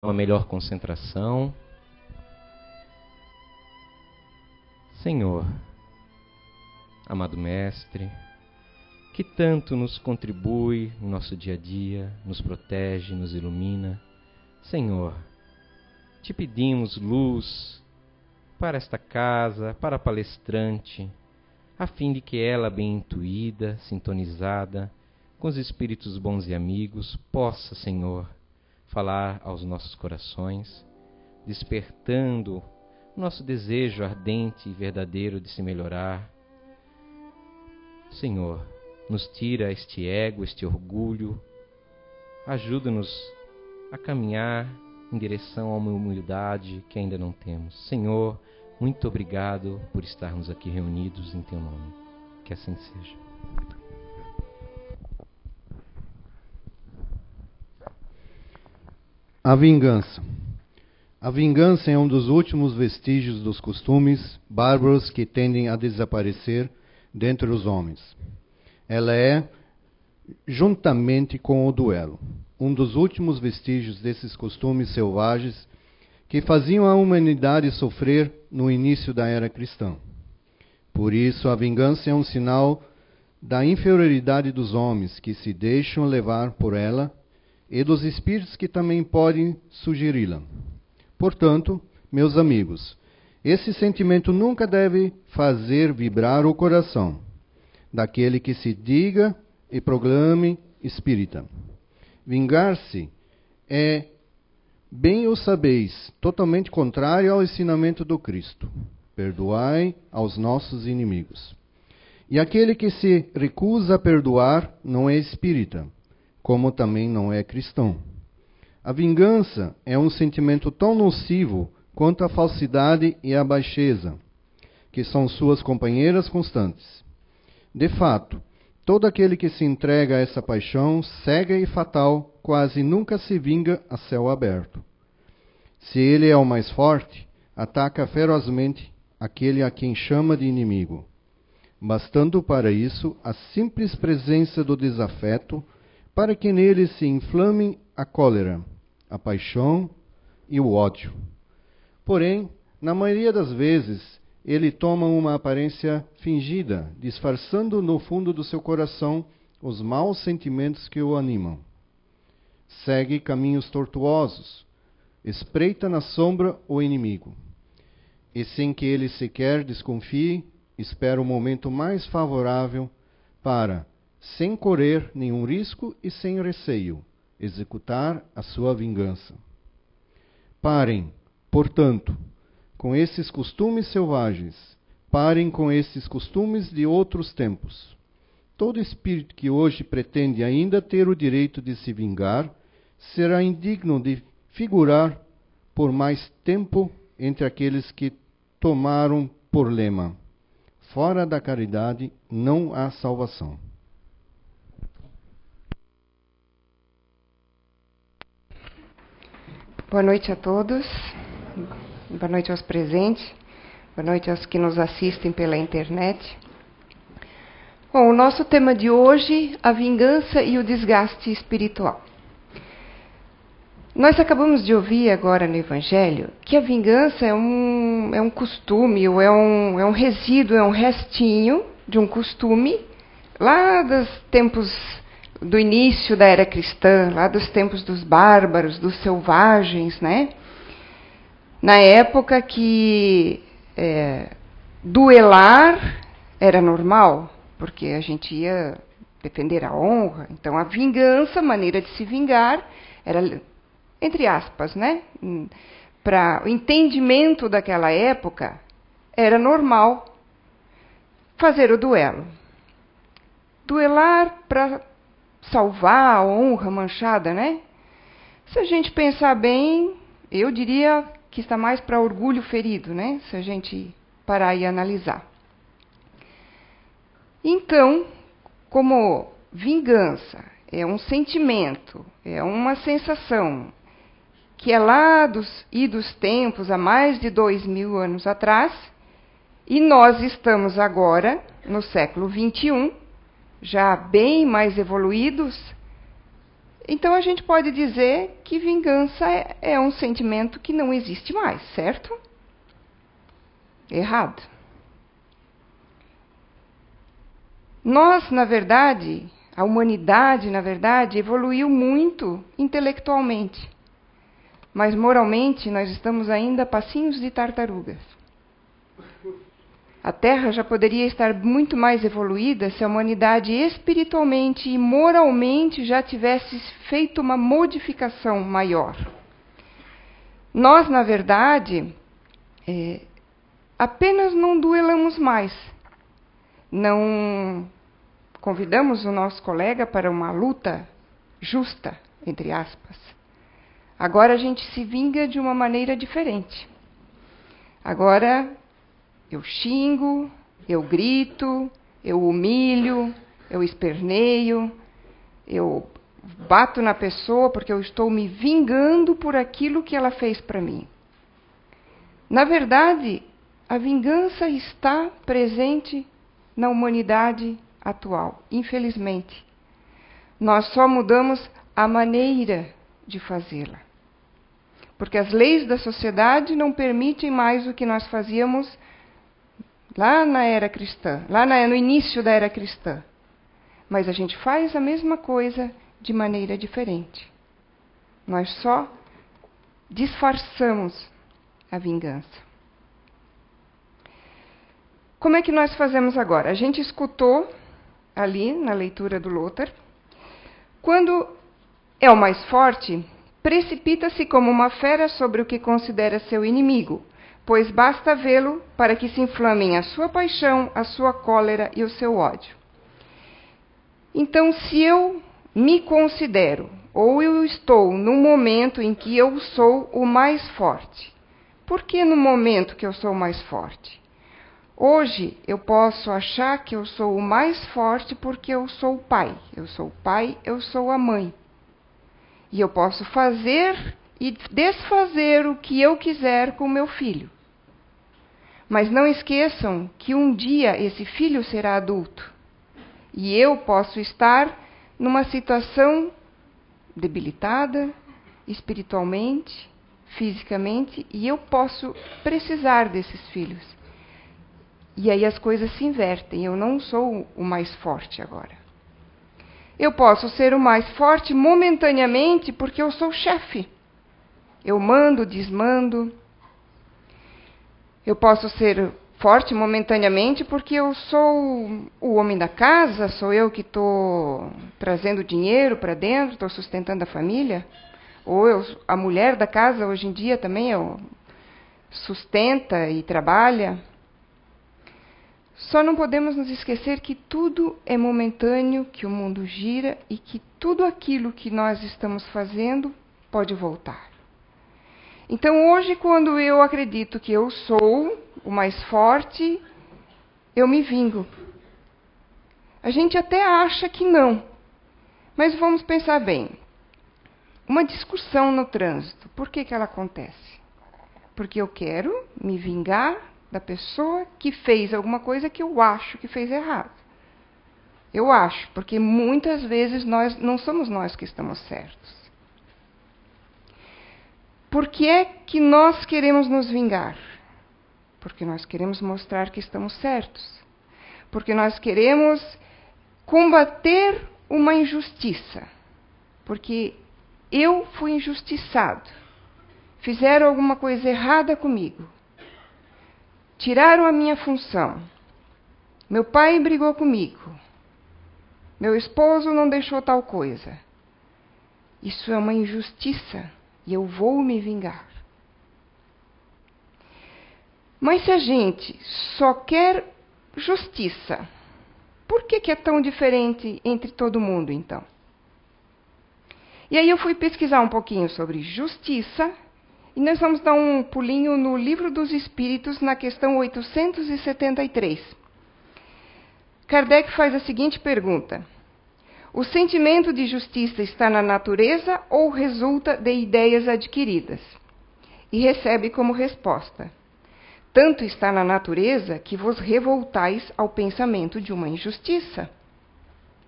uma melhor concentração. Senhor, amado Mestre, que tanto nos contribui no nosso dia a dia, nos protege, nos ilumina. Senhor, te pedimos luz para esta casa, para a palestrante, a fim de que ela, bem intuída, sintonizada com os espíritos bons e amigos, possa, Senhor, falar aos nossos corações, despertando nosso desejo ardente e verdadeiro de se melhorar. Senhor, nos tira este ego, este orgulho, ajuda-nos a caminhar em direção a uma humildade que ainda não temos. Senhor, muito obrigado por estarmos aqui reunidos em Teu nome. Que assim seja. A vingança. A vingança é um dos últimos vestígios dos costumes bárbaros que tendem a desaparecer dentre os homens. Ela é, juntamente com o duelo, um dos últimos vestígios desses costumes selvagens que faziam a humanidade sofrer no início da era cristã. Por isso, a vingança é um sinal da inferioridade dos homens que se deixam levar por ela e dos espíritos que também podem sugeri-la. Portanto, meus amigos, esse sentimento nunca deve fazer vibrar o coração daquele que se diga e proclame espírita. Vingar-se é, bem o sabeis, totalmente contrário ao ensinamento do Cristo. Perdoai aos nossos inimigos. E aquele que se recusa a perdoar não é espírita, como também não é cristão. A vingança é um sentimento tão nocivo quanto a falsidade e a baixeza, que são suas companheiras constantes. De fato, todo aquele que se entrega a essa paixão cega e fatal quase nunca se vinga a céu aberto. Se ele é o mais forte, ataca ferozmente aquele a quem chama de inimigo, bastando para isso a simples presença do desafeto, para que nele se inflame a cólera, a paixão e o ódio. Porém, na maioria das vezes, ele toma uma aparência fingida, disfarçando no fundo do seu coração os maus sentimentos que o animam. Segue caminhos tortuosos, espreita na sombra o inimigo, e sem que ele sequer desconfie, espera o momento mais favorável para, sem correr nenhum risco e sem receio, executar a sua vingança. Parem, portanto, com esses costumes selvagens, parem com esses costumes de outros tempos. Todo espírito que hoje pretende ainda ter o direito de se vingar, será indigno de figurar por mais tempo entre aqueles que tomaram por lema: fora da caridade não há salvação. Boa noite a todos, boa noite aos presentes, boa noite aos que nos assistem pela internet. Bom, o nosso tema de hoje, a vingança e o desgaste espiritual. Nós acabamos de ouvir agora no Evangelho que a vingança é um costume, ou é um resíduo, é um restinho de um costume lá dos tempos do início da era cristã, lá dos tempos dos bárbaros, dos selvagens, né? Na época que duelar era normal, porque a gente ia defender a honra. Então, a vingança, a maneira de se vingar, era, entre aspas, né? Para o entendimento daquela época, era normal fazer o duelo. Duelar para salvar a honra manchada, né? Se a gente pensar bem, eu diria que está mais para orgulho ferido, né? Se a gente parar e analisar. Então, como vingança é um sentimento, é uma sensação que é lá dos tempos, há mais de 2000 anos atrás, e nós estamos agora, no século XXI, já bem mais evoluídos, Então a gente pode dizer que vingança é um sentimento que não existe mais, certo? Errado. Nós, na verdade, a humanidade, na verdade, evoluiu muito intelectualmente. Mas moralmente nós estamos ainda a passinhos de tartarugas. A Terra já poderia estar muito mais evoluída se a humanidade espiritualmente e moralmente já tivesse feito uma modificação maior. Nós, na verdade, apenas não duelamos mais. Não convidamos o nosso colega para uma luta justa, entre aspas. Agora a gente se vinga de uma maneira diferente. Agora eu xingo, eu grito, eu humilho, eu esperneio, eu bato na pessoa porque eu estou me vingando por aquilo que ela fez para mim. Na verdade, a vingança está presente na humanidade atual, infelizmente. Nós só mudamos a maneira de fazê-la. Porque as leis da sociedade não permitem mais o que nós fazíamos lá na era cristã, no início da era cristã. Mas a gente faz a mesma coisa de maneira diferente. Nós só disfarçamos a vingança. Como é que nós fazemos agora? A gente escutou ali na leitura do Lothar. Quando é o mais forte, precipita-se como uma fera sobre o que considera seu inimigo, pois basta vê-lo para que se inflamem a sua paixão, a sua cólera e o seu ódio. Então, se eu me considero, ou eu estou no momento em que eu sou o mais forte, por que no momento que eu sou o mais forte? Hoje eu posso achar que eu sou o mais forte porque eu sou o pai. Eu sou o pai, eu sou a mãe. E eu posso fazer e desfazer o que eu quiser com o meu filho. Mas não esqueçam que um dia esse filho será adulto. E eu posso estar numa situação debilitada, espiritualmente, fisicamente, e eu posso precisar desses filhos. E aí as coisas se invertem. Eu não sou o mais forte agora. Eu posso ser o mais forte momentaneamente porque eu sou chefe. Eu mando, desmando. Eu posso ser forte momentaneamente porque eu sou o homem da casa, sou eu que estou trazendo dinheiro para dentro, estou sustentando a família. Ou a mulher da casa hoje em dia também sustenta e trabalha. Só não podemos nos esquecer que tudo é momentâneo, que o mundo gira e que tudo aquilo que nós estamos fazendo pode voltar. Então, hoje, quando eu acredito que eu sou o mais forte, eu me vingo. A gente até acha que não, mas vamos pensar bem. Uma discussão no trânsito, por que ela acontece? Porque eu quero me vingar da pessoa que fez alguma coisa que eu acho que fez errado. Eu acho, porque muitas vezes não somos nós que estamos certos. Por que é que nós queremos nos vingar? Porque nós queremos mostrar que estamos certos. Porque nós queremos combater uma injustiça. Porque eu fui injustiçado. Fizeram alguma coisa errada comigo. Tiraram a minha função. Meu pai brigou comigo. Meu esposo não deixou tal coisa. Isso é uma injustiça e eu vou me vingar. Mas se a gente só quer justiça, por que é tão diferente entre todo mundo, então? E aí eu fui pesquisar um pouquinho sobre justiça. E nós vamos dar um pulinho no Livro dos Espíritos, na questão 873. Kardec faz a seguinte pergunta: o sentimento de justiça está na natureza ou resulta de ideias adquiridas? E recebe como resposta: tanto está na natureza que vos revoltais ao pensamento de uma injustiça.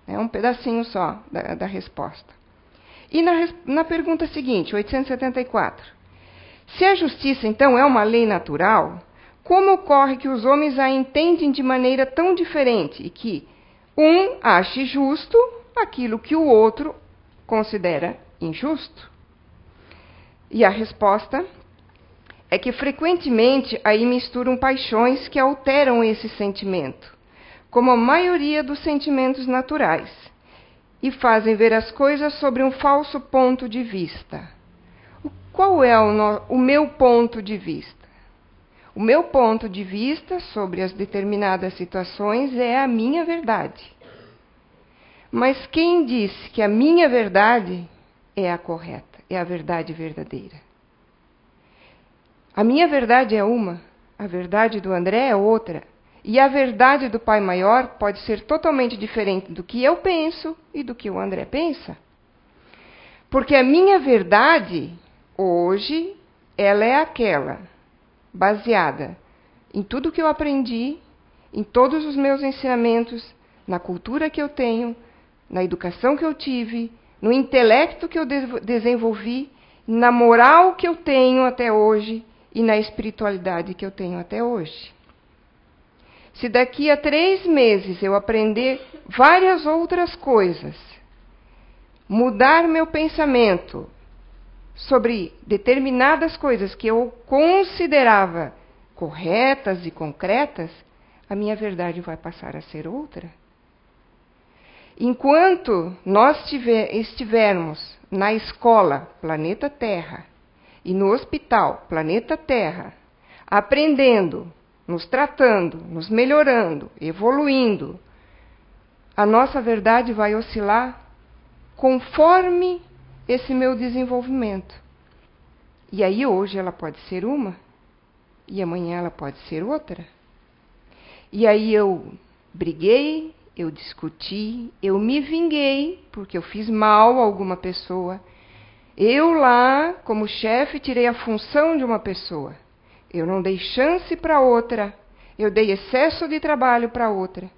É um pedacinho só da resposta. E na pergunta seguinte, 874. Se a justiça, então, é uma lei natural, como ocorre que os homens a entendem de maneira tão diferente e que um ache justo aquilo que o outro considera injusto? E a resposta é que frequentemente aí misturam paixões que alteram esse sentimento, como a maioria dos sentimentos naturais, e fazem ver as coisas sobre um falso ponto de vista. Qual é o meu ponto de vista? O meu ponto de vista sobre as determinadas situações é a minha verdade. Mas quem disse que a minha verdade é a correta, é a verdade verdadeira? A minha verdade é uma, a verdade do André é outra. E a verdade do Pai Maior pode ser totalmente diferente do que eu penso e do que o André pensa. Porque a minha verdade, hoje, ela é aquela, baseada em tudo que eu aprendi, em todos os meus ensinamentos, na cultura que eu tenho, na educação que eu tive, no intelecto que eu desenvolvi, na moral que eu tenho até hoje e na espiritualidade que eu tenho até hoje. Se daqui a 3 meses eu aprender várias outras coisas, mudar meu pensamento sobre determinadas coisas que eu considerava corretas e concretas, a minha verdade vai passar a ser outra. Enquanto nós estivermos na escola, planeta Terra, e no hospital, planeta Terra, aprendendo, nos tratando, nos melhorando, evoluindo, a nossa verdade vai oscilar conforme esse meu desenvolvimento. E aí hoje ela pode ser uma, e amanhã ela pode ser outra. E aí eu briguei, eu discuti, eu me vinguei, porque eu fiz mal a alguma pessoa. Eu lá, como chefe, tirei a função de uma pessoa. Eu não dei chance para outra. Eu dei excesso de trabalho para outra.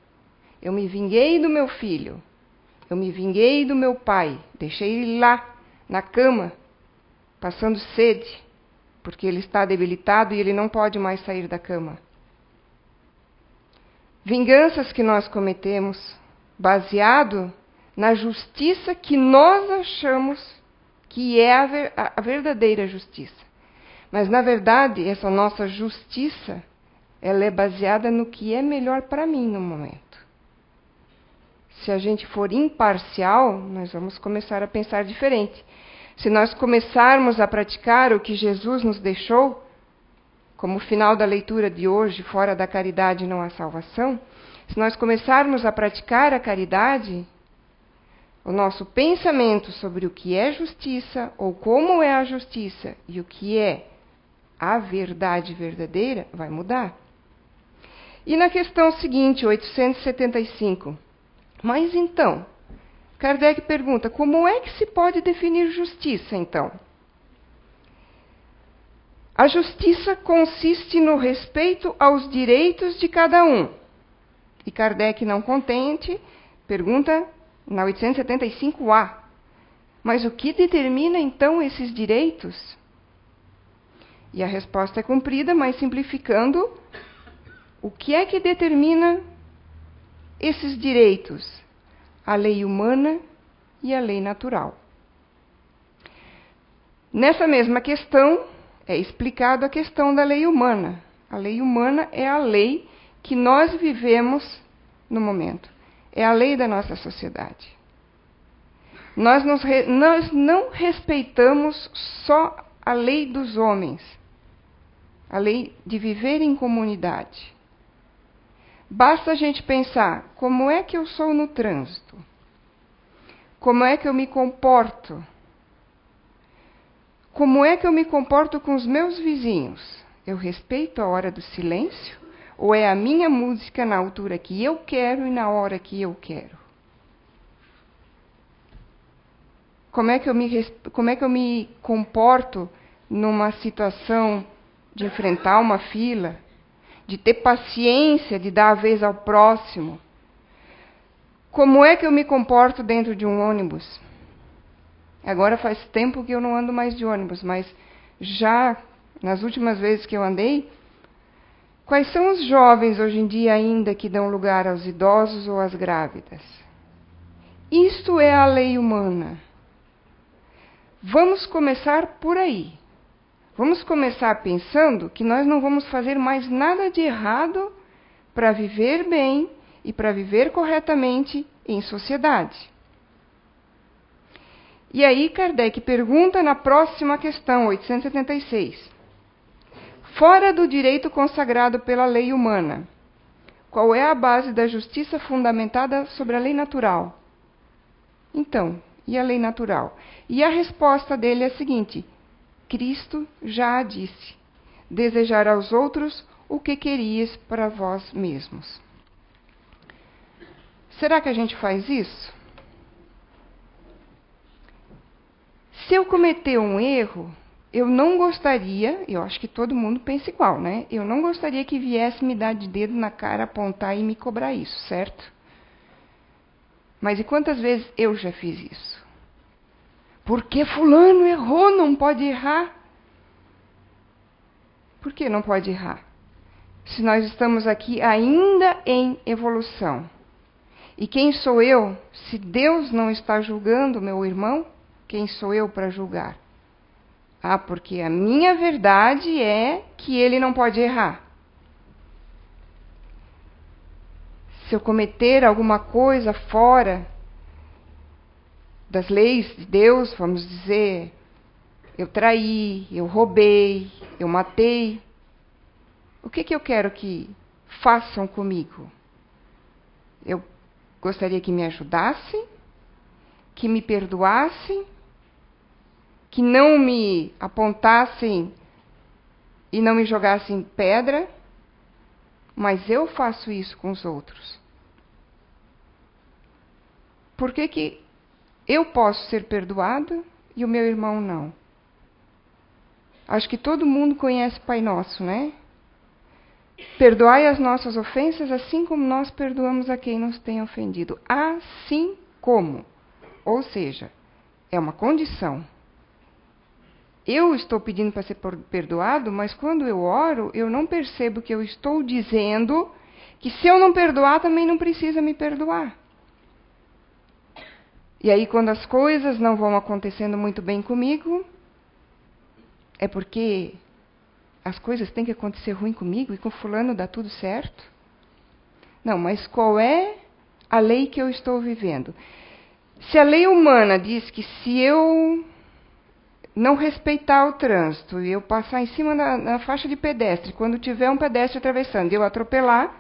Eu me vinguei do meu filho. Eu me vinguei do meu pai. Deixei ele lá, na cama, passando sede, porque ele está debilitado e ele não pode mais sair da cama. Vinganças que nós cometemos, baseado na justiça que nós achamos que é a verdadeira justiça. Mas, na verdade, essa nossa justiça, ela é baseada no que é melhor para mim no momento. Se a gente for imparcial, nós vamos começar a pensar diferente. Se nós começarmos a praticar o que Jesus nos deixou, como o final da leitura de hoje, fora da caridade não há salvação, se nós começarmos a praticar a caridade, o nosso pensamento sobre o que é justiça, ou como é a justiça, e o que é a verdade verdadeira, vai mudar. E na questão seguinte, 875. Mas então, Kardec pergunta, como é que se pode definir justiça, então? A justiça consiste no respeito aos direitos de cada um. E Kardec, não contente, pergunta na 875A. Mas o que determina, então, esses direitos? E a resposta é cumprida, mas simplificando, o que é que determina esses direitos? A lei humana e a lei natural. Nessa mesma questão, é explicado a questão da lei humana. A lei humana é a lei que nós vivemos no momento. É a lei da nossa sociedade. Nós não respeitamos só a lei dos homens, a lei de viver em comunidade. Basta a gente pensar, como é que eu sou no trânsito? Como é que eu me comporto? Como é que eu me comporto com os meus vizinhos? Eu respeito a hora do silêncio? Ou é a minha música na altura que eu quero e na hora que eu quero? Como é que eu me comporto numa situação de enfrentar uma fila, de ter paciência, de dar a vez ao próximo? Como é que eu me comporto dentro de um ônibus? Agora faz tempo que eu não ando mais de ônibus, mas já nas últimas vezes que eu andei, quais são os jovens hoje em dia ainda que dão lugar aos idosos ou às grávidas? Isto é a lei humana. Vamos começar por aí. Vamos começar pensando que nós não vamos fazer mais nada de errado para viver bem e para viver corretamente em sociedade. E aí Kardec pergunta na próxima questão, 876. Fora do direito consagrado pela lei humana, qual é a base da justiça fundamentada sobre a lei natural? Então, e a lei natural? E a resposta dele é a seguinte: Cristo já a disse: desejar aos outros o que querias para vós mesmos. Será que a gente faz isso? Se eu cometer um erro, eu não gostaria, eu acho que todo mundo pensa igual, né? Eu não gostaria que viesse me dar de dedo na cara, apontar e me cobrar isso, certo? Mas e quantas vezes eu já fiz isso? Porque fulano errou, não pode errar. Por que não pode errar? Se nós estamos aqui ainda em evolução. E quem sou eu? Se Deus não está julgando meu irmão, quem sou eu para julgar? Ah, porque a minha verdade é que ele não pode errar. Se eu cometer alguma coisa fora das leis de Deus, vamos dizer, eu traí, eu roubei, eu matei, o que eu quero que façam comigo? Eu gostaria que me ajudassem, que me perdoassem, que não me apontassem e não me jogassem pedra, mas eu faço isso com os outros. Por que eu posso ser perdoado e o meu irmão não? Acho que todo mundo conhece Pai Nosso, né? Perdoai as nossas ofensas, assim como nós perdoamos a quem nos tem ofendido. Assim como. Ou seja, é uma condição. Eu estou pedindo para ser perdoado, mas quando eu oro, eu não percebo que eu estou dizendo que se eu não perdoar, também não precisa me perdoar. E aí, quando as coisas não vão acontecendo muito bem comigo, é porque as coisas têm que acontecer ruim comigo e com fulano dá tudo certo? Não, mas qual é a lei que eu estou vivendo? Se a lei humana diz que se eu não respeitar o trânsito e eu passar em cima na faixa de pedestre, quando tiver um pedestre atravessando e eu atropelar,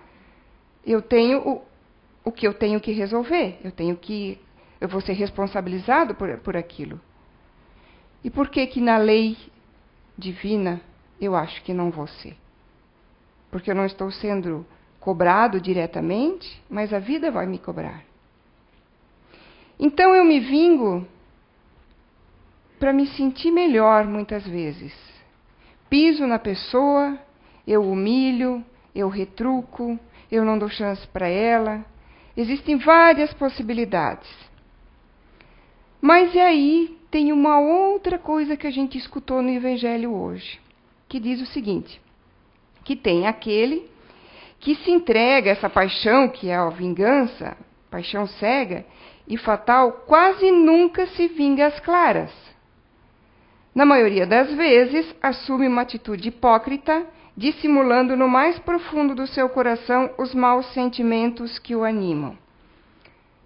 eu tenho o que eu tenho que resolver. Eu vou ser responsabilizado por aquilo. E por que na lei divina eu acho que não vou ser? Porque eu não estou sendo cobrado diretamente, mas a vida vai me cobrar. Então eu me vingo para me sentir melhor muitas vezes. Piso na pessoa, eu humilho, eu retruco, eu não dou chance para ela. Existem várias possibilidades. Mas e aí tem uma outra coisa que a gente escutou no Evangelho hoje, que diz o seguinte, que tem aquele que se entrega a essa paixão, que é a vingança, paixão cega e fatal, quase nunca se vinga às claras. Na maioria das vezes, assume uma atitude hipócrita, dissimulando no mais profundo do seu coração os maus sentimentos que o animam.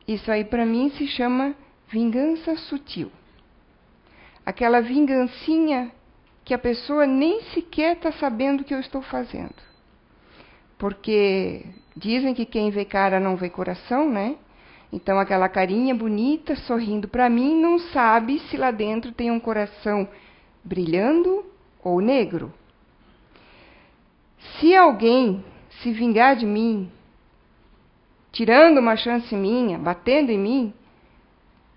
Isso aí, para mim, se chama vingança sutil. Aquela vingancinha que a pessoa nem sequer está sabendo o que eu estou fazendo. Porque dizem que quem vê cara não vê coração, né? Então, aquela carinha bonita, sorrindo para mim, não sabe se lá dentro tem um coração brilhando ou negro. Se alguém se vingar de mim, tirando uma chance minha, batendo em mim,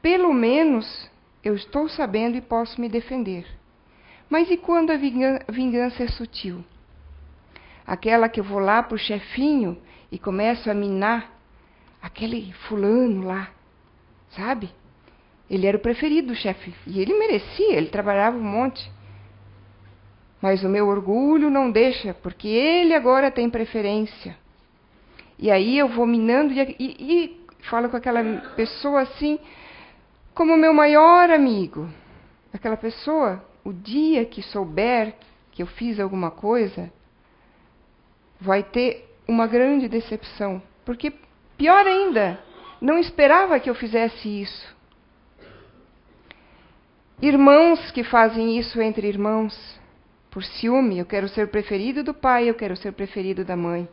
pelo menos eu estou sabendo e posso me defender. Mas e quando a vingança é sutil? Aquela que eu vou lá pro chefinho e começo a minar aquele fulano lá, sabe? Ele era o preferido do chefe. E ele merecia, ele trabalhava um monte. Mas o meu orgulho não deixa, porque ele agora tem preferência. E aí eu vou minando e falo com aquela pessoa assim, como meu maior amigo. Aquela pessoa, o dia que souber que eu fiz alguma coisa, vai ter uma grande decepção. Porque, pior ainda, não esperava que eu fizesse isso. Irmãos que fazem isso entre irmãos, por ciúme, eu quero ser o preferido do pai, eu quero ser o preferido da mãe.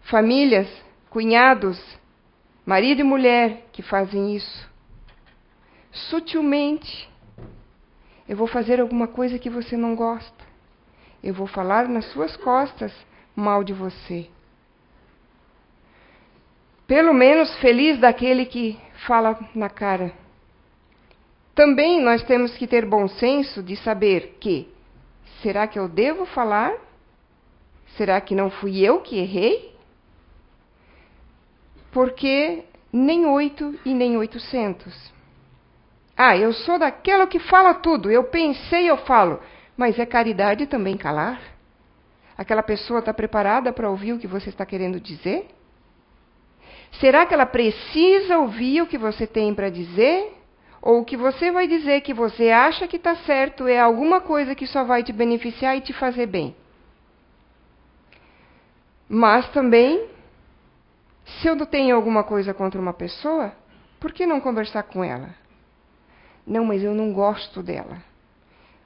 Famílias, cunhados, marido e mulher que fazem isso. Sutilmente, eu vou fazer alguma coisa que você não gosta. Eu vou falar nas suas costas mal de você. Pelo menos feliz daquele que fala na cara. Também nós temos que ter bom senso de saber que, será que eu devo falar? Será que não fui eu que errei? Porque nem 8 e nem 800. Eu sou daquela que fala tudo. Eu pensei, eu falo. Mas é caridade também calar? Aquela pessoa está preparada para ouvir o que você está querendo dizer? Será que ela precisa ouvir o que você tem para dizer? Ou o que você vai dizer que você acha que está certo é alguma coisa que só vai te beneficiar e te fazer bem? Mas também, se eu não tenho alguma coisa contra uma pessoa, por que não conversar com ela? Não, mas eu não gosto dela.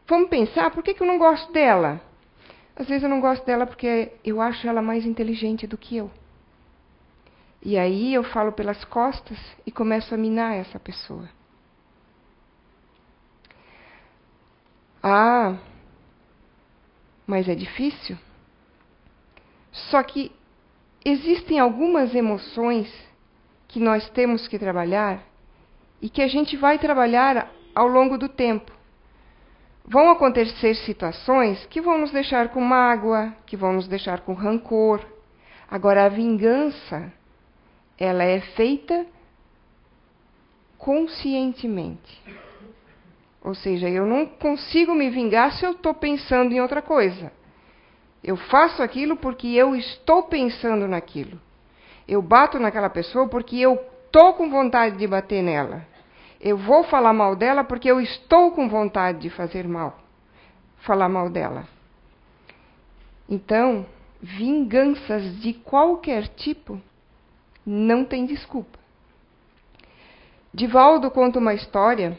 Vamos pensar, por que eu não gosto dela? Às vezes eu não gosto dela porque eu acho ela mais inteligente do que eu. E aí eu falo pelas costas e começo a minar essa pessoa. Mas é difícil? Só que existem algumas emoções que nós temos que trabalhar e que a gente vai trabalhar ao longo do tempo. Vão acontecer situações que vão nos deixar com mágoa, que vão nos deixar com rancor. Agora, a vingança, ela é feita conscientemente. Ou seja, eu não consigo me vingar se eu estou pensando em outra coisa. Eu faço aquilo porque eu estou pensando naquilo. Eu bato naquela pessoa porque eu estou com vontade de bater nela. Eu vou falar mal dela porque eu estou com vontade de falar mal dela. Então, vinganças de qualquer tipo não tem desculpa. Divaldo conta uma história,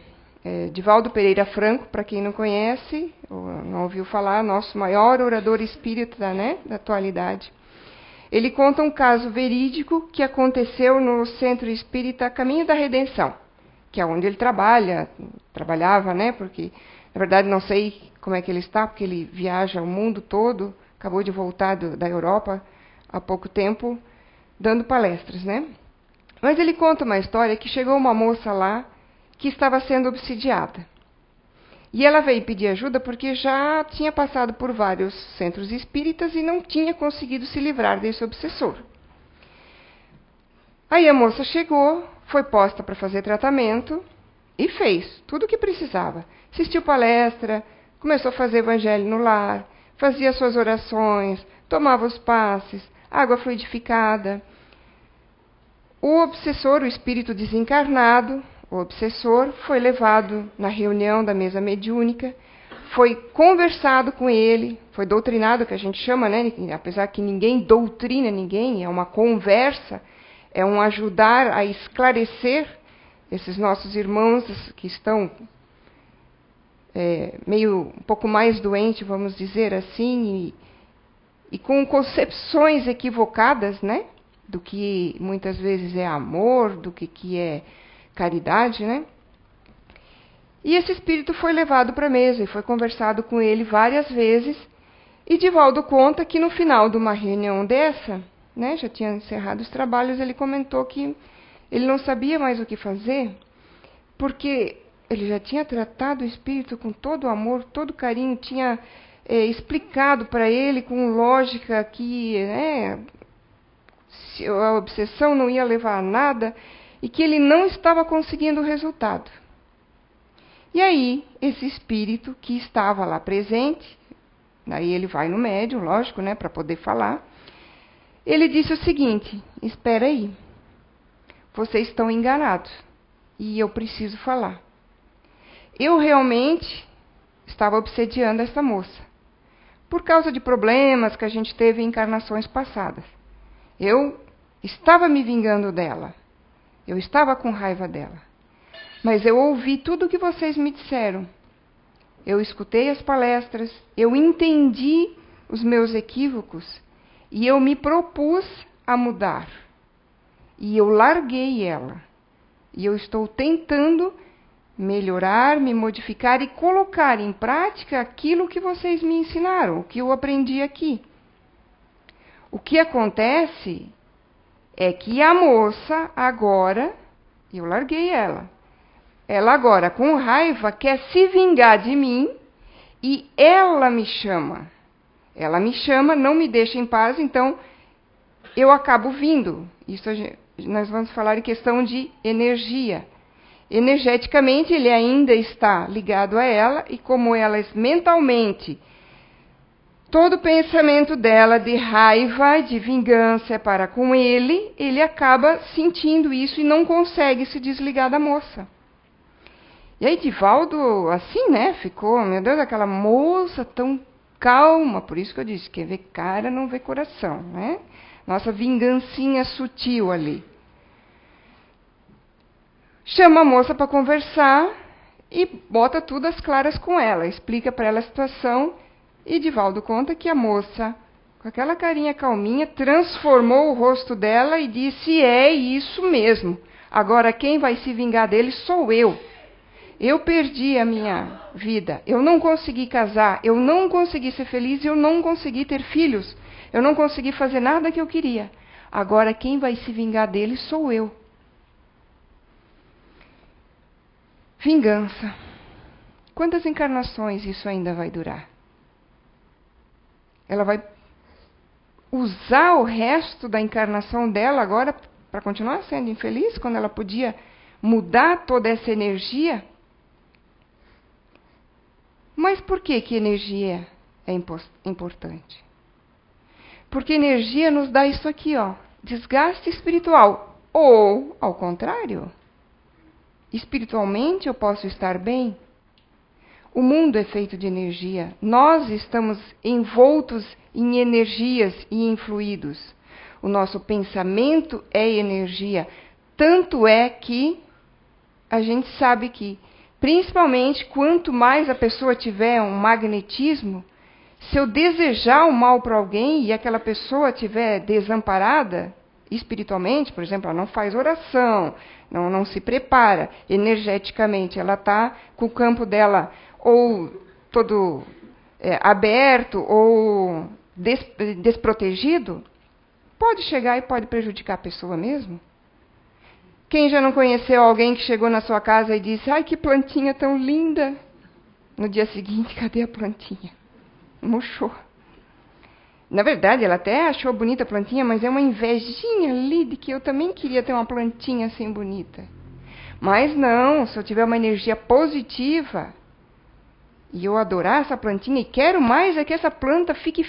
Divaldo Pereira Franco, para quem não conhece, ou não ouviu falar, nosso maior orador espírita, da atualidade. Ele conta um caso verídico que aconteceu no Centro Espírita Caminho da Redenção, que é onde ele trabalhava, porque, na verdade, não sei como é que ele está, porque ele viaja o mundo todo, acabou de voltar da Europa há pouco tempo, dando palestras, Mas ele conta uma história que chegou uma moça lá que estava sendo obsidiada. E ela veio pedir ajuda porque já tinha passado por vários centros espíritas e não tinha conseguido se livrar desse obsessor. Aí a moça chegou, foi posta para fazer tratamento e fez tudo o que precisava. Assistiu palestra, começou a fazer evangelho no lar, fazia suas orações, tomava os passes, água fluidificada. O obsessor, o espírito desencarnado, o obsessor, foi levado na reunião da mesa mediúnica, foi conversado com ele, foi doutrinado, que a gente chama, apesar que ninguém doutrina ninguém, é uma conversa, é um ajudar a esclarecer esses nossos irmãos que estão meio um pouco mais doentes, vamos dizer assim, e com concepções equivocadas, do que muitas vezes é amor, do que é caridade, E esse espírito foi levado para a mesa e foi conversado com ele várias vezes. E Divaldo conta que no final de uma reunião dessa, já tinha encerrado os trabalhos, ele comentou que ele não sabia mais o que fazer, porque ele já tinha tratado o espírito com todo o amor, todo o carinho, tinha explicado para ele com lógica que a obsessão não ia levar a nada. e que ele não estava conseguindo o resultado. E aí, esse espírito que estava lá presente, daí ele vai no médium, lógico, né, para poder falar, ele disse o seguinte: espera aí, vocês estão enganados e eu preciso falar. Eu realmente estava obsediando essa moça, por causa de problemas que a gente teve em encarnações passadas. Eu estava me vingando dela, eu estava com raiva dela. Mas eu ouvi tudo o que vocês me disseram. Eu escutei as palestras, eu entendi os meus equívocos e eu me propus a mudar. E eu larguei ela. E eu estou tentando melhorar, me modificar e colocar em prática aquilo que vocês me ensinaram, o que eu aprendi aqui. O que acontece é que a moça agora, eu larguei ela. Ela agora, com raiva, quer se vingar de mim e ela me chama. Ela me chama, não me deixa em paz, então eu acabo vindo. Isso nós vamos falar em questão de energia. Energeticamente, ele ainda está ligado a ela e como ela mentalmente, todo pensamento dela de raiva, de vingança é para com ele, ele acaba sentindo isso e não consegue se desligar da moça. E aí Divaldo, assim, né, ficou, meu Deus, aquela moça tão calma, por isso que eu disse, quem vê cara não vê coração, né? Nossa vingancinha sutil ali. Chama a moça para conversar e bota tudo às claras com ela, explica para ela a situação e Divaldo conta que a moça, com aquela carinha calminha, transformou o rosto dela e disse, é isso mesmo, agora quem vai se vingar dele sou eu. Eu perdi a minha vida, eu não consegui casar, eu não consegui ser feliz, eu não consegui ter filhos, eu não consegui fazer nada que eu queria. Agora quem vai se vingar dele sou eu. Vingança. Quantas encarnações isso ainda vai durar? Ela vai usar o resto da encarnação dela agora para continuar sendo infeliz, quando ela podia mudar toda essa energia? Mas por que energia é importante? Porque energia nos dá isso aqui, ó, desgaste espiritual. Ou, ao contrário, espiritualmente eu posso estar bem. O mundo é feito de energia. Nós estamos envoltos em energias e em fluidos. O nosso pensamento é energia. Tanto é que a gente sabe que, principalmente, quanto mais a pessoa tiver um magnetismo, se eu desejar o mal para alguém e aquela pessoa estiver desamparada espiritualmente, por exemplo, ela não faz oração, não se prepara energeticamente, ela está com o campo dela ou todo aberto ou desprotegido, pode chegar e pode prejudicar a pessoa mesmo. Quem já não conheceu alguém que chegou na sua casa e disse, ai, que plantinha tão linda? No dia seguinte, cadê a plantinha? Murchou. Na verdade, ela até achou bonita a plantinha, mas é uma invejinha ali de que eu também queria ter uma plantinha assim bonita. Mas não, se eu tiver uma energia positiva e eu adorar essa plantinha e quero mais é que essa planta fique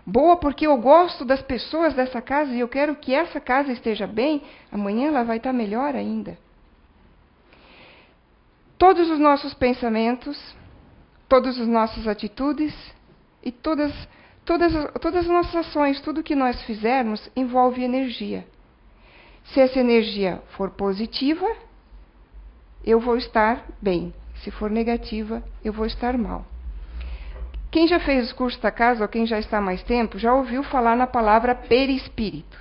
boa porque eu gosto das pessoas dessa casa e eu quero que essa casa esteja bem, amanhã ela vai estar melhor ainda. Todos os nossos pensamentos, todas as nossas atitudes e todas as nossas ações, tudo que nós fizermos envolve energia. Se essa energia for positiva, eu vou estar bem. Se for negativa, eu vou estar mal. Quem já fez o curso da casa, ou quem já está há mais tempo, já ouviu falar na palavra perispírito.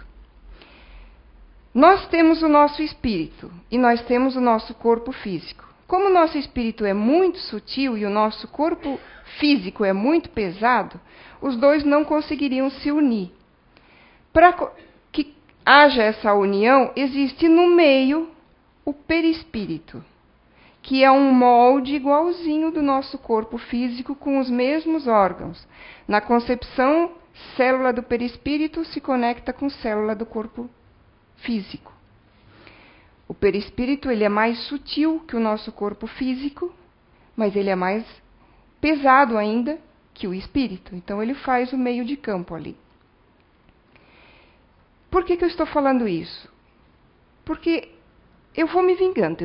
Nós temos o nosso espírito e nós temos o nosso corpo físico. Como o nosso espírito é muito sutil e o nosso corpo físico é muito pesado, os dois não conseguiriam se unir. Para que haja essa união, existe no meio o perispírito, que é um molde igualzinho do nosso corpo físico com os mesmos órgãos. Na concepção, célula do perispírito se conecta com célula do corpo físico. O perispírito ele é mais sutil que o nosso corpo físico, mas ele é mais pesado ainda que o espírito. Então ele faz o meio de campo ali. Por que eu estou falando isso? Porque eu vou me vingando.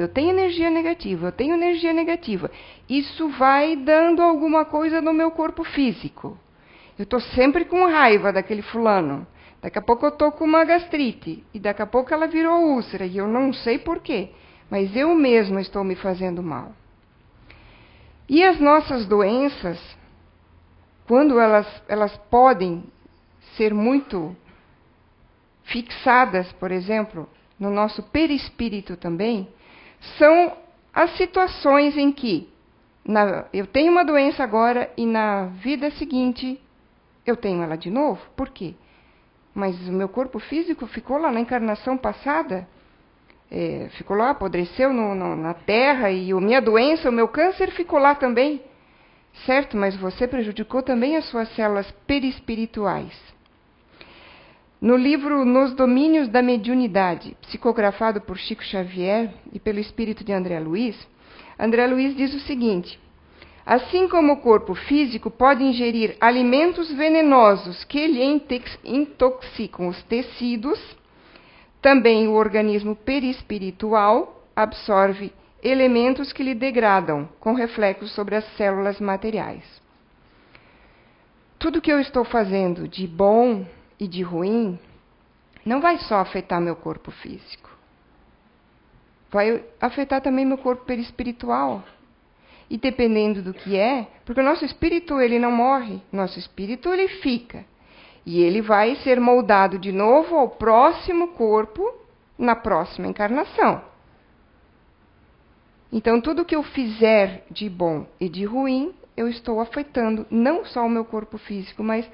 Eu tenho energia negativa. Isso vai dando alguma coisa no meu corpo físico. Eu estou sempre com raiva daquele fulano. Daqui a pouco eu estou com uma gastrite. E daqui a pouco ela virou úlcera. E eu não sei porquê. Mas eu mesma estou me fazendo mal. E as nossas doenças, quando elas podem ser muito fixadas, por exemplo, no nosso perispírito também, são as situações em que eu tenho uma doença agora e na vida seguinte eu tenho ela de novo. Por quê? Mas o meu corpo físico ficou lá na encarnação passada, ficou lá, apodreceu na terra, e a minha doença, o meu câncer ficou lá também. Certo, mas você prejudicou também as suas células perispirituais. No livro Nos Domínios da Mediunidade, psicografado por Chico Xavier e pelo espírito de André Luiz diz o seguinte: assim como o corpo físico pode ingerir alimentos venenosos que lhe intoxicam os tecidos, também o organismo perispiritual absorve elementos que lhe degradam, com reflexos sobre as células materiais. Tudo que eu estou fazendo de bom e de ruim não vai só afetar meu corpo físico. Vai afetar também meu corpo perispiritual. E dependendo do que porque o nosso espírito ele não morre, nosso espírito ele fica. E ele vai ser moldado de novo ao próximo corpo na próxima encarnação. Então, tudo que eu fizer de bom e de ruim, eu estou afetando não só o meu corpo físico, mas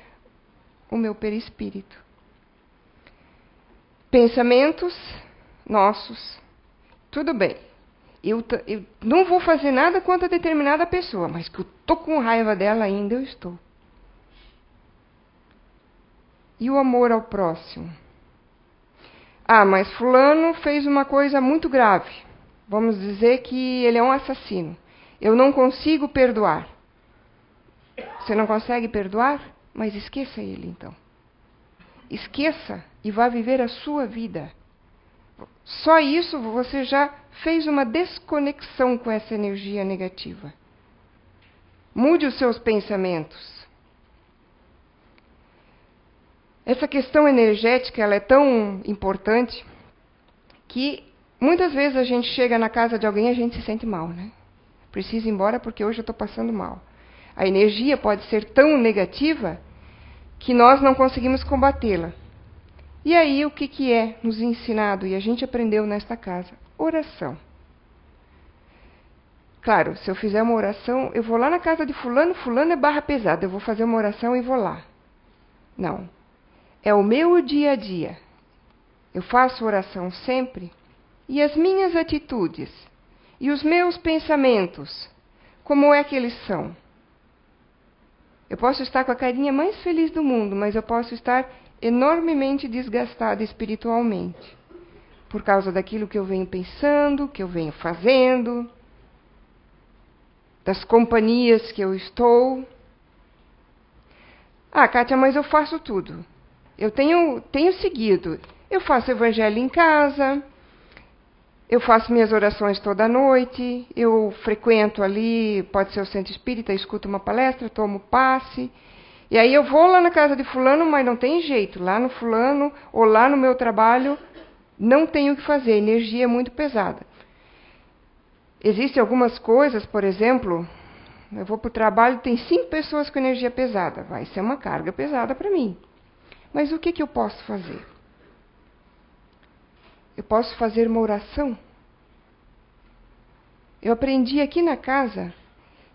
o meu perispírito. Pensamentos nossos. Tudo bem. Eu não vou fazer nada contra determinada pessoa, mas que eu estou com raiva dela ainda, eu estou. E o amor ao próximo? Ah, mas fulano fez uma coisa muito grave. Vamos dizer que ele é um assassino. Eu não consigo perdoar. Você não consegue perdoar? Mas esqueça ele, então. Esqueça e vá viver a sua vida. Só isso você já fez uma desconexão com essa energia negativa. Mude os seus pensamentos. Essa questão energética ela é tão importante que muitas vezes a gente chega na casa de alguém e a gente se sente mal, né? Preciso ir embora porque hoje eu estou passando mal. A energia pode ser tão negativa que nós não conseguimos combatê-la. E aí o que é nos ensinado e a gente aprendeu nesta casa? Oração. Claro, se eu fizer uma oração, eu vou lá na casa de fulano, fulano é barra pesada, eu vou fazer uma oração e vou lá. Não. É o meu dia a dia. Eu faço oração sempre e as minhas atitudes e os meus pensamentos, como é que eles são? Eu posso estar com a carinha mais feliz do mundo, mas eu posso estar enormemente desgastada espiritualmente, por causa daquilo que eu venho pensando, que eu venho fazendo, das companhias que eu estou. Ah, Kátia, mas eu faço tudo. Eu tenho seguido. Eu faço evangelho em casa, eu faço minhas orações toda noite, eu frequento ali, pode ser o centro espírita, escuto uma palestra, tomo passe. E aí eu vou lá na casa de fulano, mas não tem jeito. Lá no fulano ou lá no meu trabalho, não tenho o que fazer. A energia é muito pesada. Existem algumas coisas, por exemplo, eu vou para o trabalho e tem 5 pessoas com energia pesada. Vai ser uma carga pesada para mim. Mas o que eu posso fazer? Eu posso fazer uma oração? Eu aprendi aqui na casa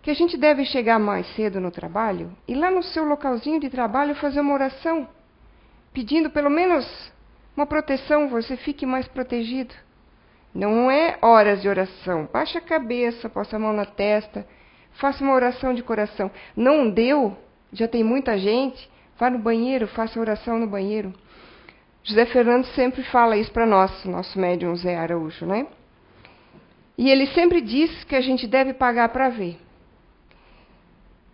que a gente deve chegar mais cedo no trabalho e lá no seu localzinho de trabalho fazer uma oração, pedindo pelo menos uma proteção, você fique mais protegido. Não é horas de oração. Baixa a cabeça, posta a mão na testa, faça uma oração de coração. Não deu, já tem muita gente, vá no banheiro, faça oração no banheiro. José Fernando sempre fala isso para nós, nosso médium Zé Araújo, né? E ele sempre diz que a gente deve pagar para ver.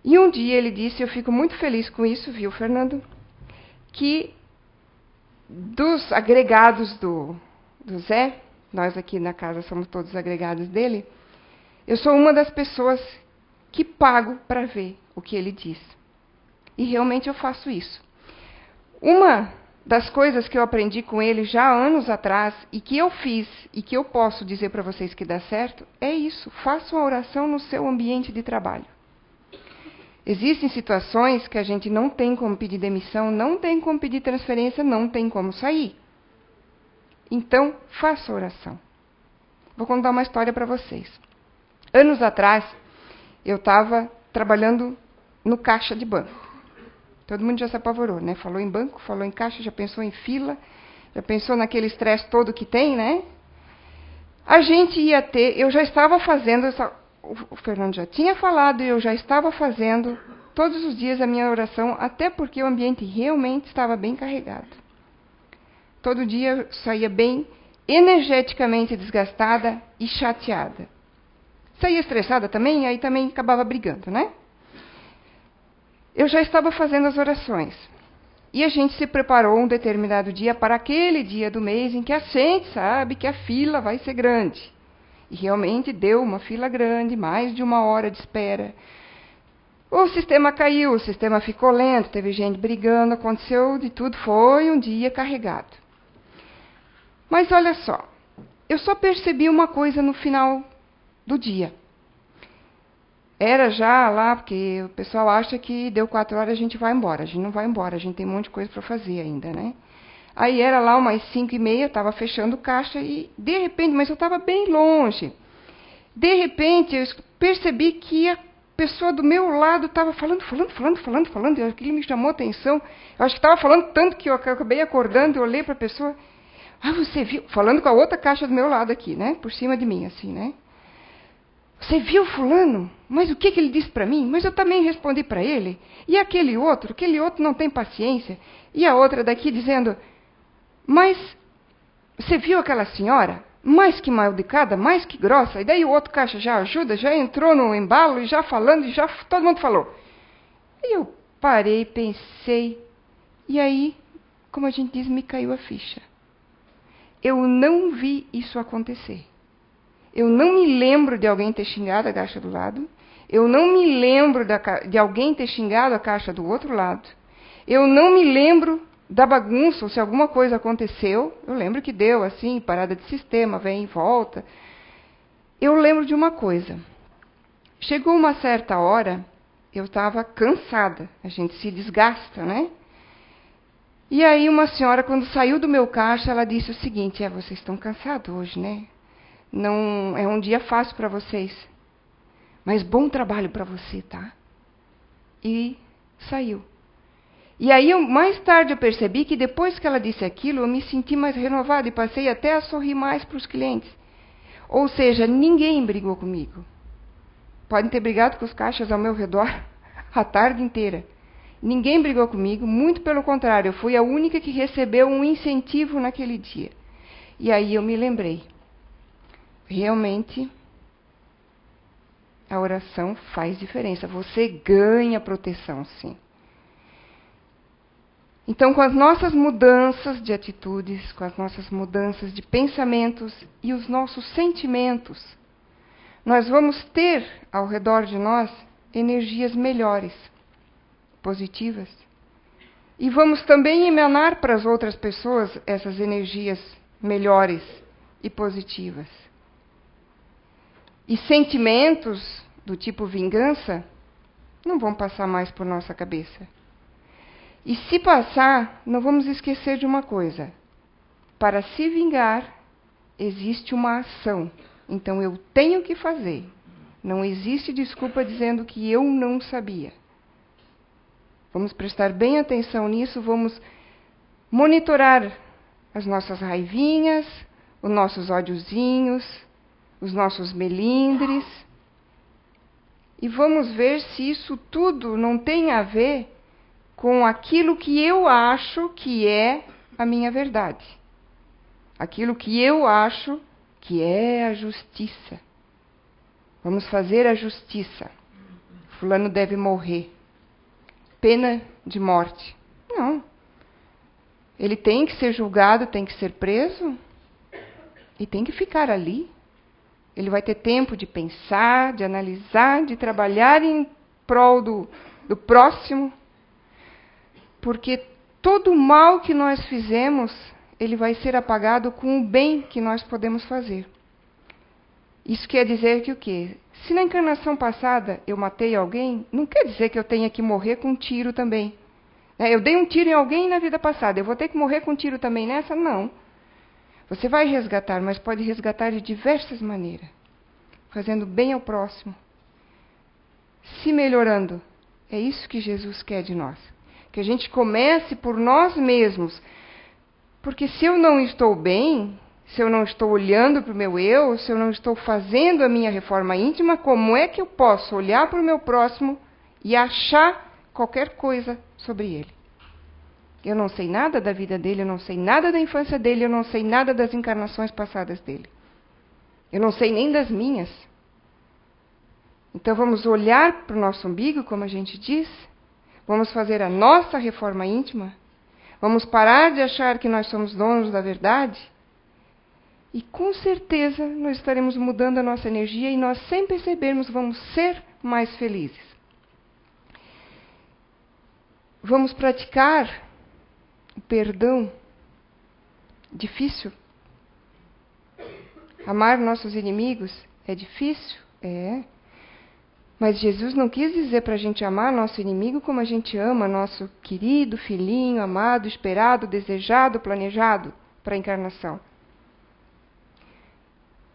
E um dia ele disse, eu fico muito feliz com isso, viu, Fernando? Que dos agregados do Zé, nós aqui na casa somos todos agregados dele, eu sou uma das pessoas que pago para ver o que ele diz. E realmente eu faço isso. Uma das coisas que eu aprendi com ele já há anos atrás, e que eu fiz, e que eu posso dizer para vocês que dá certo, é isso. Faça uma oração no seu ambiente de trabalho. Existem situações que a gente não tem como pedir demissão, não tem como pedir transferência, não tem como sair. Então, faça oração. Vou contar uma história para vocês. Anos atrás, eu estava trabalhando no caixa de banco. Todo mundo já se apavorou, né? Falou em banco, falou em caixa, já pensou em fila, já pensou naquele estresse todo que tem, né? A gente ia ter, eu já estava fazendo, o Fernando já tinha falado, e eu já estava fazendo todos os dias a minha oração, até porque o ambiente realmente estava bem carregado. Todo dia eu saía bem energeticamente desgastada e chateada. Saía estressada também, aí também acabava brigando, né? Eu já estava fazendo as orações. E a gente se preparou um determinado dia para aquele dia do mês em que a gente sabe que a fila vai ser grande. E realmente deu uma fila grande, mais de 1 hora de espera. O sistema caiu, o sistema ficou lento, teve gente brigando, aconteceu de tudo, foi um dia carregado. Mas olha só, eu só percebi uma coisa no final do dia. Era já lá, porque o pessoal acha que deu 4 horas a gente vai embora. A gente não vai embora, a gente tem um monte de coisa para fazer ainda, né? Aí era lá umas 5h30, estava fechando o caixa e, de repente, mas eu estava bem longe. De repente, eu percebi que a pessoa do meu lado estava falando, e aquilo me chamou a atenção. Eu acho que estava falando tanto que eu acabei acordando e olhei para a pessoa. Ah, você viu? Falando com a outra caixa do meu lado aqui, né? Por cima de mim, assim, né? Você viu fulano? Mas o que ele disse para mim? Mas eu também respondi para ele. E aquele outro não tem paciência. E a outra daqui dizendo, mas você viu aquela senhora? Mais que mal educada, mais que grossa. E daí o outro caixa já ajuda, já entrou no embalo, e já falando, e já todo mundo falou. E eu parei, pensei, e aí, como a gente diz, me caiu a ficha. Eu não vi isso acontecer. Eu não me lembro de alguém ter xingado a caixa do lado. Eu não me lembro de alguém ter xingado a caixa do outro lado. Eu não me lembro da bagunça, ou se alguma coisa aconteceu. Eu lembro que deu, assim, parada de sistema, vem e volta. Eu lembro de uma coisa. Chegou uma certa hora, eu estava cansada. A gente se desgasta, né? E aí uma senhora, quando saiu do meu caixa, ela disse o seguinte, vocês estão cansados hoje, né? Não é um dia fácil para vocês, mas bom trabalho para você, tá? E saiu. E aí, mais tarde, eu percebi que depois que ela disse aquilo, eu me senti mais renovada e passei até a sorrir mais para os clientes. Ou seja, ninguém brigou comigo. Podem ter brigado com os caixas ao meu redor a tarde inteira. Ninguém brigou comigo, muito pelo contrário, eu fui a única que recebeu um incentivo naquele dia. E aí eu me lembrei. Realmente, a oração faz diferença. Você ganha proteção, sim. Então, com as nossas mudanças de atitudes, com as nossas mudanças de pensamentos e os nossos sentimentos, nós vamos ter ao redor de nós energias melhores, positivas. E vamos também emanar para as outras pessoas essas energias melhores e positivas. E sentimentos do tipo vingança não vão passar mais por nossa cabeça. E se passar, não vamos esquecer de uma coisa. Para se vingar, existe uma ação. Então eu tenho que fazer. Não existe desculpa dizendo que eu não sabia. Vamos prestar bem atenção nisso, vamos monitorar as nossas raivinhas, os nossos ódiozinhos, os nossos melindres. E vamos ver se isso tudo não tem a ver com aquilo que eu acho que é a minha verdade. Aquilo que eu acho que é a justiça. Vamos fazer a justiça. Fulano deve morrer. Pena de morte. Não. Ele tem que ser julgado, tem que ser preso e tem que ficar ali. Ele vai ter tempo de pensar, de analisar, de trabalhar em prol do próximo. Porque todo o mal que nós fizemos, ele vai ser apagado com o bem que nós podemos fazer. Isso quer dizer que o quê? Se na encarnação passada eu matei alguém, não quer dizer que eu tenha que morrer com um tiro também. Eu dei um tiro em alguém na vida passada, eu vou ter que morrer com um tiro também nessa? Não. Você vai resgatar, mas pode resgatar de diversas maneiras. Fazendo bem ao próximo. Se melhorando. É isso que Jesus quer de nós. Que a gente comece por nós mesmos. Porque se eu não estou bem, se eu não estou olhando para o meu eu, se eu não estou fazendo a minha reforma íntima, como é que eu posso olhar para o meu próximo e achar qualquer coisa sobre ele? Eu não sei nada da vida dele, eu não sei nada da infância dele, eu não sei nada das encarnações passadas dele. Eu não sei nem das minhas. Então vamos olhar para o nosso umbigo, como a gente diz. Vamos fazer a nossa reforma íntima. Vamos parar de achar que nós somos donos da verdade. E com certeza nós estaremos mudando a nossa energia e nós, sem percebermos, vamos ser mais felizes. Vamos praticar o perdão. Difícil? Amar nossos inimigos é difícil? É. Mas Jesus não quis dizer para a gente amar nosso inimigo como a gente ama nosso querido filhinho, amado, esperado, desejado, planejado para a encarnação.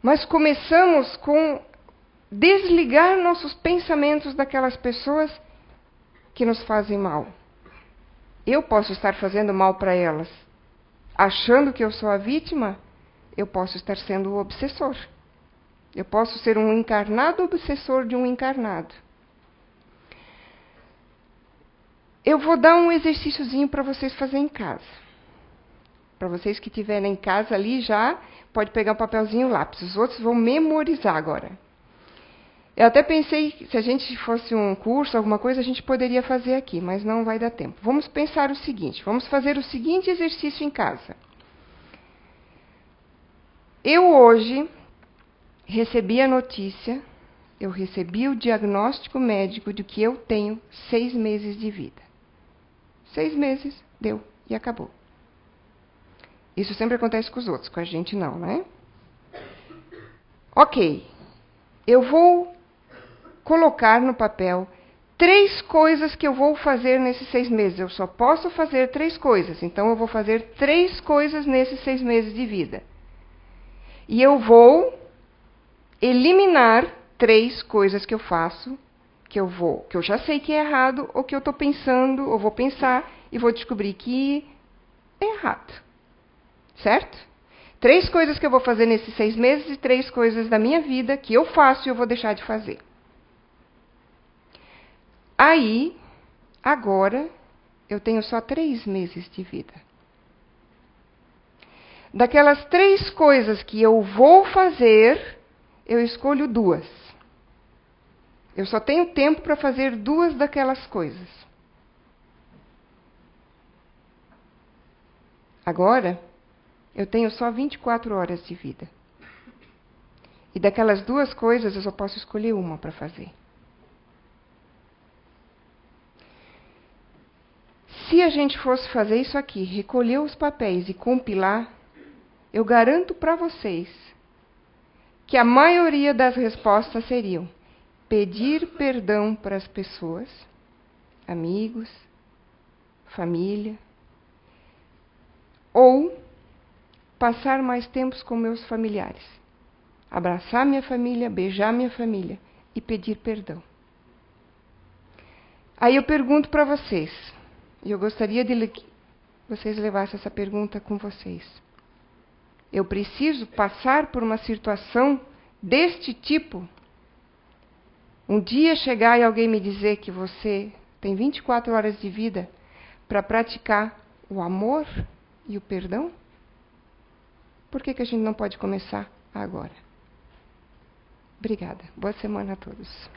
Mas começamos com desligar nossos pensamentos daquelas pessoas que nos fazem mal. Eu posso estar fazendo mal para elas, achando que eu sou a vítima. Eu posso estar sendo o obsessor. Eu posso ser um encarnado obsessor de um encarnado. Eu vou dar um exercíciozinho para vocês fazerem em casa. Para vocês que estiverem em casa ali já, pode pegar um papelzinho e lápis. Os outros vão memorizar agora. Eu até pensei que se a gente fosse um curso, alguma coisa, a gente poderia fazer aqui, mas não vai dar tempo. Vamos pensar o seguinte, vamos fazer o seguinte exercício em casa. Eu hoje recebi a notícia, eu recebi o diagnóstico médico de que eu tenho 6 meses de vida. 6 meses, deu, e acabou. Isso sempre acontece com os outros, com a gente não, né? Ok, eu vou colocar no papel 3 coisas que eu vou fazer nesses 6 meses. Eu só posso fazer 3 coisas, então eu vou fazer 3 coisas nesses 6 meses de vida. E eu vou eliminar 3 coisas que eu faço, que eu já sei que é errado, ou que eu estou pensando, ou vou pensar, e vou descobrir que é errado. Certo? 3 coisas que eu vou fazer nesses 6 meses e 3 coisas da minha vida que eu faço e eu vou deixar de fazer. Aí, agora, eu tenho só 3 meses de vida. Daquelas 3 coisas que eu vou fazer, eu escolho 2. Eu só tenho tempo para fazer 2 daquelas coisas. Agora, eu tenho só 24 horas de vida. E daquelas 2 coisas, eu só posso escolher uma para fazer. Se a gente fosse fazer isso aqui, recolher os papéis e compilar, eu garanto para vocês que a maioria das respostas seriam pedir perdão para as pessoas, amigos, família, ou passar mais tempos com meus familiares, abraçar minha família, beijar minha família e pedir perdão. Aí eu pergunto para vocês, e eu gostaria de que vocês levassem essa pergunta com vocês. Eu preciso passar por uma situação deste tipo? Um dia chegar e alguém me dizer que você tem 24 horas de vida para praticar o amor e o perdão? Por que a gente não pode começar agora? Obrigada. Boa semana a todos.